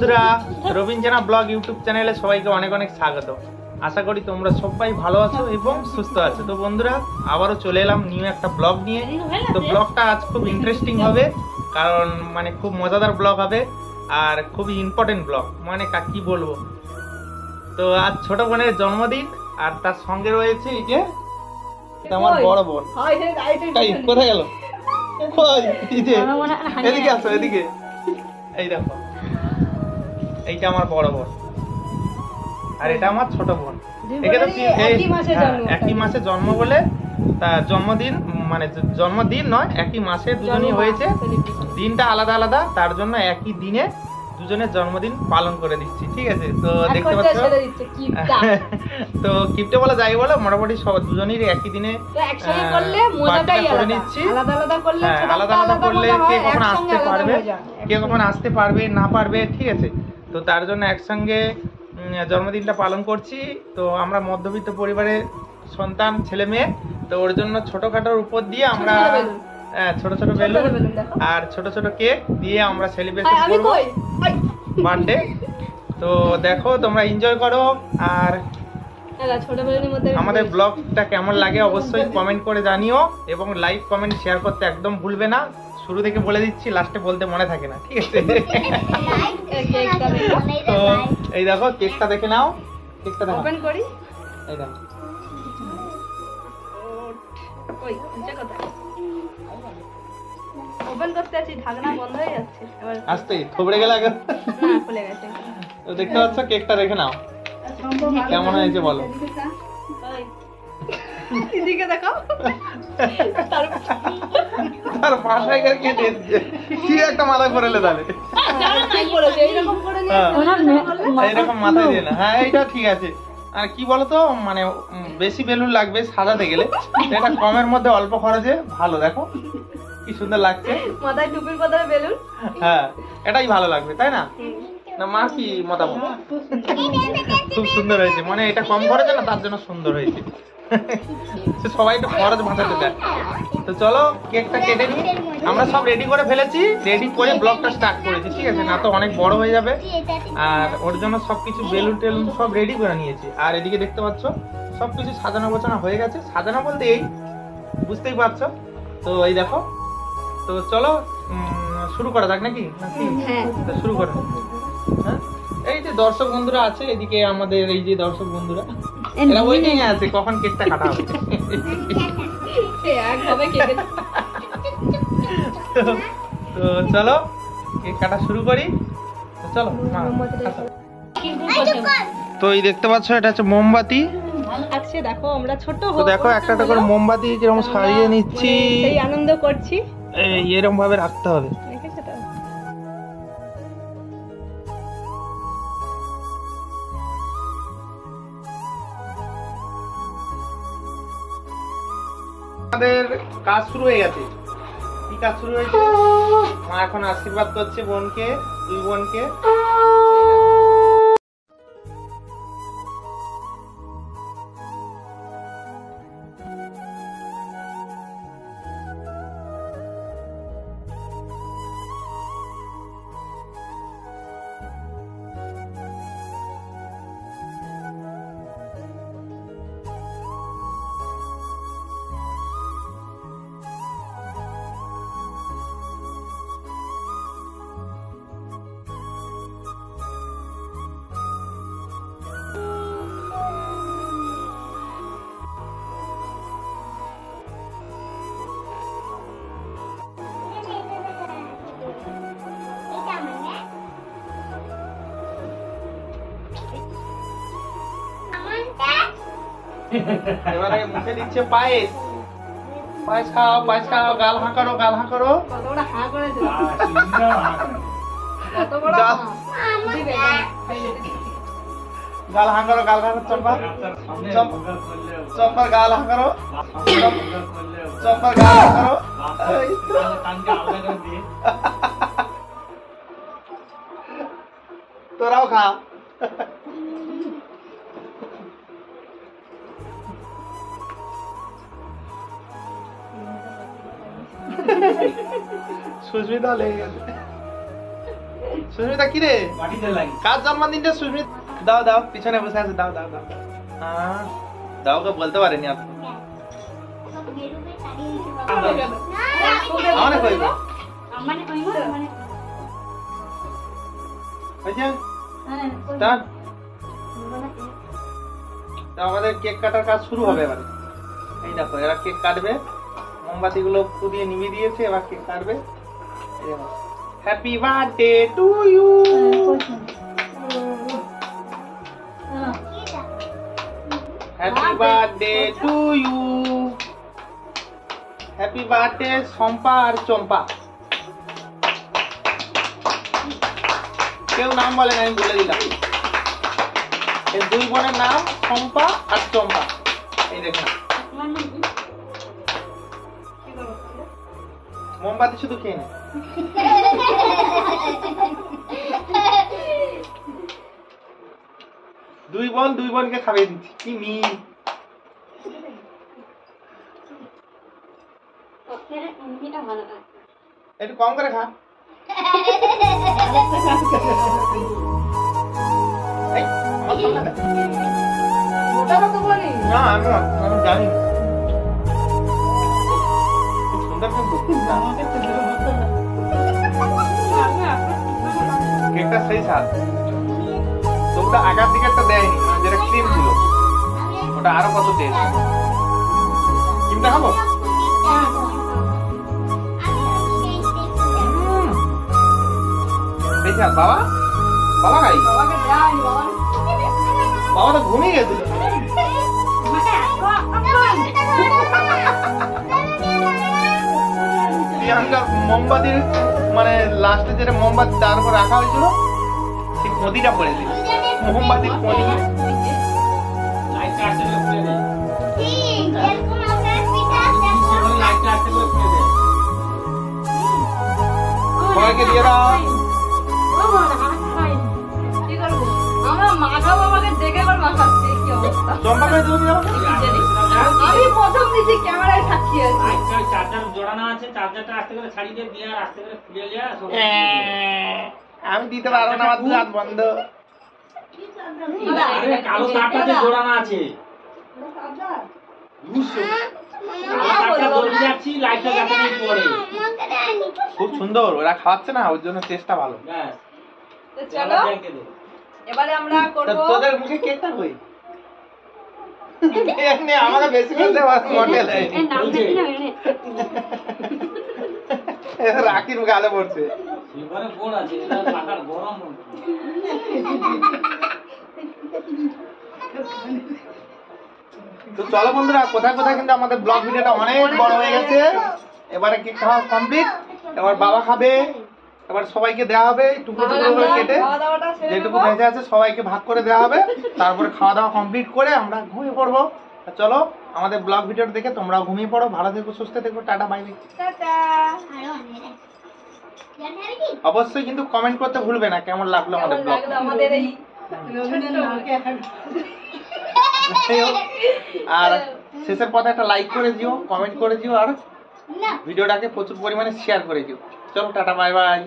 বন্ধুরা, রবীন্দ্রনা blog YouTube চ্যানেলে সবাইকে অনেক অনেক স্বাগত। আশা করি তোমরা সবাই ভালো আছো এবং সুস্থ আছো। তো বন্ধুরা, আবারও চলে এলাম নিউ একটা ব্লগ নিয়ে। তো ব্লগটা আজ খুব ইন্টারেস্টিং হবে, কারণ মানে খুব মজাদার ব্লগ হবে আর খুবই ইম্পর্টেন্ট ব্লগ। মানে কি বলবো, তো আজ ছোট বোনের জন্মদিন আর তার সঙ্গে রয়েছে এই যে আমার বড় বোন। কোথায় গেল? এদিকে আসো, এদিকে। এই দেখো, এইটা আমার বড় বোন আর এটা আমার ছোট বোন। একই মাসে জন্ম বলে তার জন্মদিন, মানে জন্মদিন নয়, একই মাসে দুজনই হয়েছে, দিনটা আলাদা আলাদা, তার জন্য একই দিনে দুজনের জন্মদিন পালন করে দিচ্ছি। ঠিক আছে, তো দেখতে পাচ্ছ, তো কিপটে বলা যাই বলো, মোটামুটি সব দুজনেরই একই দিনে করে নিচ্ছি। আলাদা আলাদা করলে কে কখন আসতে পারবে, কে কখন আসতে পারবে না পারবে, ঠিক আছে। তো তার জন্য একসঙ্গে জন্মদিনটা পালন করছি। তো আমরা মধ্যবিত্ত পরিবারের সন্তান, ছেলে মেয়ে, তো ওর জন্য ছোটখাটোর উপর দিয়ে আমরা ছোট ছোট বেলুন আর ছোট ছোট কেক দিয়ে আমরা সেলিব্রেশন করব বার্থডে। তো দেখো, তোমরা এনজয় করো আর আমাদের ব্লগটা কেমন লাগে অবশ্যই কমেন্ট করে জানিও এবং লাইক কমেন্ট শেয়ার করতে একদম ভুলবে না। শুরু থেকে বলে দিচ্ছি, লাস্টে বলতে মনে থাকে না, ঠিক আছে। তো এই দেখো, কেকটা দেখে নাও, কেকটা দেখো, ওপেন করি। এই দেখো, ওই নিচে কোথায় ওপেন করতে আছি, ঢাকনা বন্ধ হয়ে যাচ্ছে। এবার আস্তে থবড়ে গেল আগে, না খুলে গেছে। তো দেখতে পাচ্ছ, কেকটা দেখে নাও কেমন হয়েছে বলো। এদিকে দেখো, তার পাশায় গিয়ে কেটে দিয়েছে, কি একটা মাথা করেলে তাহলে এইরকম মাথায় দিয়ে না। হ্যাঁ, এইটা ঠিক আছে। আর কি বলতো, মানে বেশি বেলুন লাগবে সাজাতে গেলে, এটা কমের মধ্যে অল্প খরচে ভালো। দেখো কি সুন্দর লাগছে, মাথায় টুপির বদলে বেলুন। হ্যাঁ, এটাই ভালো লাগবে, তাই না? না মা, কি মতামত? খুব সুন্দর হয়েছে, মানে এটা কম খরচে না, তার জন্য সুন্দর হয়েছে। সবাই একটু খরচ বাঁচাতে দেয়। তো চলো কেকটা কেটে নিই। আমরা সব রেডি করে ফেলেছি, রেডি করে ব্লগটা স্টার্ট করেছি, ঠিক আছে, না তো অনেক বড় হয়ে যাবে। আর ওর জন্য সবকিছু বেলুন টেলুন সব রেডি করে নিয়েছি। আর এদিকে দেখতে পাচ্ছ সবকিছু সাজানো গোছানো হয়ে গেছে। সাজানো বলতে এই, বুঝতেই পারছো। তো এই দেখো, তো চলো শুরু করা যাক নাকি? তো শুরু করো। হ্যাঁ, এই যে দর্শক বন্ধুরা আছে এদিকে, আমাদের এই যে দর্শক বন্ধুরা, এরা ওয়েটিং এ আছে কখন কেকটা কাটা হবে। তো চলো কেক কাটা শুরু করি। চলো, তো এই দেখতে পাচ্ছ, এটা হচ্ছে মোমবাতি। আচ্ছা দেখো, আমরা ছোট, তো দেখো একটা একটা করে মোমবাতি যেরকম সাজিয়ে নিচ্ছি, এই আনন্দ করছি। এরকম ভাবে রাখতে হবে। আমাদের কাজ শুরু হয়ে গেছে। কি কাজ শুরু হয়েছে? মা এখন আশীর্বাদ করছে বোনকে, দুই বোনকে। এবারে মুখে দিচ্ছে পায়েস। পায়েস খাও, পায়েস খাও, গাল হাঁ করো, গাল হাঁ করো। কত বড় হাঁ করেছে, কত বড় গাল হাঁ করো, গাল হাঁ করো। চম্পা, চম্পার গাল হাঁ করো, চম্পার গাল হাঁ করো। তোরাও খা। সুস্মিতা লেগে গেছে। সুস্মিতা কি রে কার জন্মদিনটা সুস্মিতা? দাও দাও, পিছনে বসে আছে, দাও দাও দাও দাও, কে বলতে পারেনি আপনি। আমাদের কেক কাটার কাজ শুরু হবে এবারে। এই দেখো এরা কেক কাটবে, মোমবাতি গুলো পুড়িয়ে নিভিয়ে দিয়েছে, এবার কেক কাটবে। Happy birthday to you. Happy birthday to you. Happy birthday Shampa আর চম্পা। কেউ নাম বলে না, আমি বলে দিলাম। এই দুই বোনের নাম শম্পা আর চম্পা। এই দেখুন মোমবাতি শুধু খেয়ে নে। দুই বোনকে খাইয়ে দিচ্ছি। কি মিল। একটু কম করে খা। না আমি জানি কেকটা সেই স্বাদ। তোমরা আগার দিকে একটা দেয়নি, যেটা ক্রিম ছিল ওটা আরো কত টেস্ট। ক্রিমটা খাবো? বাবা বাবা খাই, বাবা তো ঘুমিয়ে গেছে। প্রিয়াঙ্কার মোমবাতির মানে লাস্টে যেটা মোমবাতি তার উপর রাখা হয়েছিল সেই কদিটা পড়ে দিল, মোমবাতির কদি। সবাইকে দিয়ে দাও। আমি প্রথম দিছি ক্যামেরায় সাক্ষী আছি। চার্জার জোড়ানো আছে, চার্জারটা আস্তে করে ছাড়িয়ে দিয়ে দিয়ে আস্তে করে খুলে লিয়া। আমি দিতে পারবো না, আমার দুই হাত বন্ধ। আরে কালো তারটাতে জোড়ানো আছে। খুব সুন্দর, ওরা খাওয়াচ্ছে না ওর জন্য টেস্টটা ভালো। চলো এবারে আমরা করব। তোদের মুখে কেকটা কই? এমনি আমাকে বেশি করে দে, মডেল এই নাম দেখি না এনে রাকির মুখে আলো পড়ছে। এবারে বড় আছে, এটা পাকার গরম। তো চলো বন্ধুরা, কোথায় কোথায় কিন্তু আমাদের ব্লগ ভিডিওটা অনেক বড় হয়ে গেছে। এবারে কেক খাওয়া কমপ্লিট, এবার বাবা খাবে, এবার সবাইকে দেওয়া হবে টুকরো টুকরো করে কেটে, যেটুকু বেঁচে আছে সবাইকে ভাগ করে দেওয়া হবে। তারপরে খাওয়া দাওয়া কমপ্লিট করে আমরা ঘুমিয়ে পড়বো। চলো আমাদের ব্লগ ভিডিওটা দেখে তোমরাও ঘুমিয়ে পড়ো। ভালো থেকো, সুস্থ থেকো, টাটা বাই বাই। অবশ্যই কিন্তু কমেন্ট করতে ভুলবে না কেমন লাগলো আমাদের ব্লগ। আর শেষের পথে একটা লাইক করে দিও, কমেন্ট করে দিও, আর ভিডিওটাকে প্রচুর পরিমাণে শেয়ার করে দিও। চলো টাটা বাই বাই।